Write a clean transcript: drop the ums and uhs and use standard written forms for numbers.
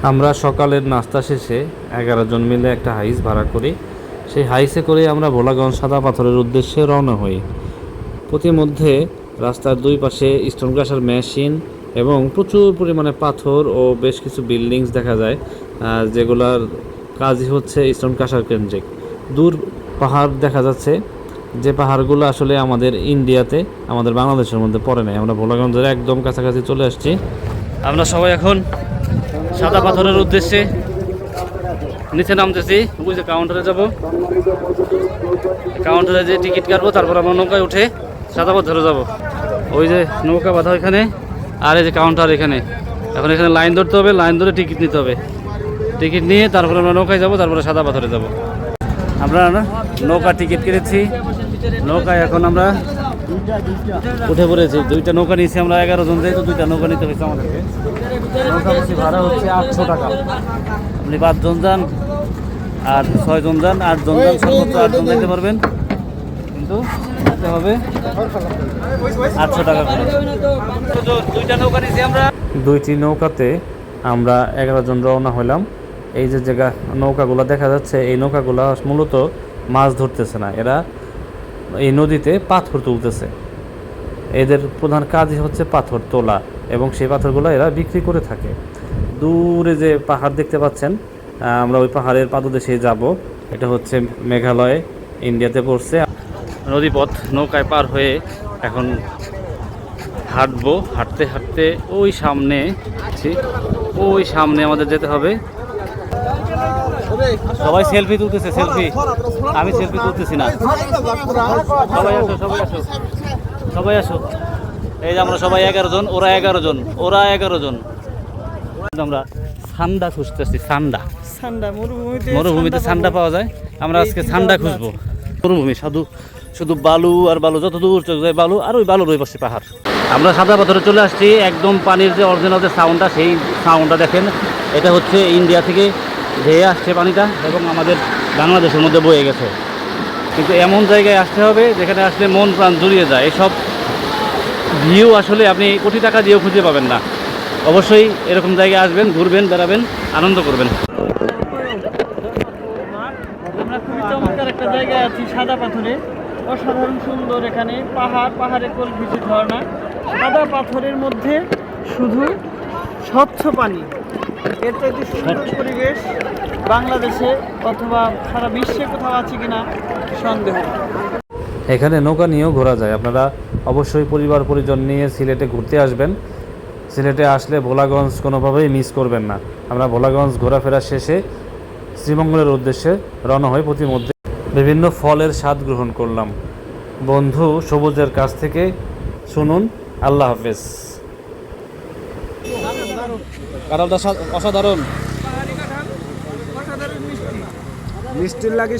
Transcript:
আমরা সকালের নাস্তা শেষে 11 জন মিলে একটা হাইস ভাড়া করি। সেই হাইসে করে আমরা ভোলাগঞ্জ সাদা পাথরের উদ্দেশ্যে রওনা হই। প্রতিমধ্যে রাস্তার দুই পাশে স্টোন ক্রাশার মেশিন এবং প্রচুর পরিমাণে পাথর ও বেশ কিছু বিল্ডিংস দেখা যায়, যেগুলোর কাজই হচ্ছে স্টোন ক্রাশার কেন্দ্রিক। দূর পাহাড় দেখা যাচ্ছে, যে পাহাড়গুলো আসলে আমাদের ইন্ডিয়াতে, আমাদের বাংলাদেশের মধ্যে পড়ে নাই। আমরা ভোলাগঞ্জের একদম কাছাকাছি চলে আসছি। আমরা সবাই এখন সাদা পাথরের উদ্দেশ্যে নিচে নামতেছি। ওই যে কাউন্টারে যাব, কাউন্টারে যে টিকিট কাটবো, তারপর আমরা নৌকায় উঠে সাদা পাথরে যাব। ওই যে নৌকা বাঁধা এখানে, আর এই যে কাউন্টার এখানে। এখন এখানে লাইন ধরতে হবে, লাইন ধরে টিকিট নিতে হবে। টিকিট নিয়ে তারপরে আমরা নৌকায় যাব, তারপরে সাদা পাথরে যাব। আমরা নৌকা টিকিট কেটেছি, নৌকায় এখন আমরা উঠে পড়েছি। দুইটা নৌকা নিয়েছি আমরা, 11 জন, যেহেতু দুইটা নৌকা নিতে হয়েছে আমাদেরকে। নৌকা প্রতি ভাড়া হচ্ছে 800 টাকা। আপনি 5 জন যান আর 6 জন যান, 8 জন যান, সর্বোচ্চ 8 জন যেতে পারবেন, কিন্তু দিতে হবে 800 টাকা করে। দুইটা নৌকা নিয়েছি আমরা, দুইটি নৌকাতে আমরা 11 জন রওনা হলাম। এই যে জায়গা নৌকাগুলো দেখা যাচ্ছে, এই নৌকাগুলো মূলত মাছ ধরতেছে না, এরা এই নদীতে পাথর তুলতেছে। এদের প্রধান কাজই হচ্ছে পাথর তোলা, এবং সেই পাথরগুলো এরা বিক্রি করে থাকে। দূরে যে পাহাড় দেখতে পাচ্ছেন, আমরা ওই পাহাড়ের পাদদেশে যাব। এটা হচ্ছে মেঘালয়, ইন্ডিয়াতে পড়ছে। নদীপথ নৌকায় পার হয়ে এখন হাঁটবো। হাঁটতে হাঁটতে ওই সামনে আমাদের যেতে হবে। সবাই সেলফি তুলতেছে, সেলফি। আমি সেলফি তুলতেছি না। সবাই আসো, সবাই আসো, সবাই আসো। এই যে আমরা সবাই 11 জন, ওরা 11 জন, ওরা 11 জন। আমরা সান্ডা খুঁজতেছি। সান্ডা মরুভূমিতে সান্ডা পাওয়া যায়। আমরা আজকে সান্ডা খুঁজবো। মরুভূমি শুধু বালু আর বালু, যত দূর চোখ যায় বালু, আর ওই বালুর ওই পাশে পাহাড়। আমরা সাদা পাথরে চলে আসছি। একদম পানির যে অরিজিনাল যে সাউন্ডটা, সেই সাউন্ডটা দেখেন। এটা হচ্ছে ইন্ডিয়া থেকে ধেয়ে আসছে পানিটা, এবং আমাদের বাংলাদেশের মধ্যে বয়ে গেছে। কিন্তু এমন জায়গায় আসতে হবে যেখানে আসলে মন প্রাণ জুড়িয়ে যায়। এসব ভিউ আসলে আপনি কোটি টাকা দিয়েও খুঁজে পাবেন না। অবশ্যই এরকম জায়গায় আসবেন, ঘুরবেন, বেড়াবেন, আনন্দ করবেন। আমরা খুবই চমৎকার একটা জায়গায় আছি, সাদা পাথরে। অসাধারণ সুন্দর, এখানে পাহাড়ে কোল ঘেঁষে ঝর্ণা, সাদা পাথরের মধ্যে শুধু স্বচ্ছ পানি। এর চাইতে সুন্দর পরিবেশ বাংলাদেশে অথবা সারা বিশ্বে কোথাও আছে কিনা সন্দেহ। এখানে নৌকা নিয়েও ঘোরা যায়। আপনারা অবশ্যই পরিবার পরিজন নিয়ে সিলেটে ঘুরতে আসবেন। সিলেটে আসলে ভোলাগঞ্জ কোনোভাবেই মিস করবেন না। আমরা ভোলাগঞ্জ ঘোরাফেরা শেষে শ্রীমঙ্গলের উদ্দেশ্যে রওনা হয়ে প্রতিমধ্যে বিভিন্ন ফলের স্বাদ গ্রহণ করলাম। বন্ধু সবুজের কাছ থেকে শুনুন। আল্লাহ হাফেজ। কাঁঠালটা অসাধারণ, মিষ্টির লাগে।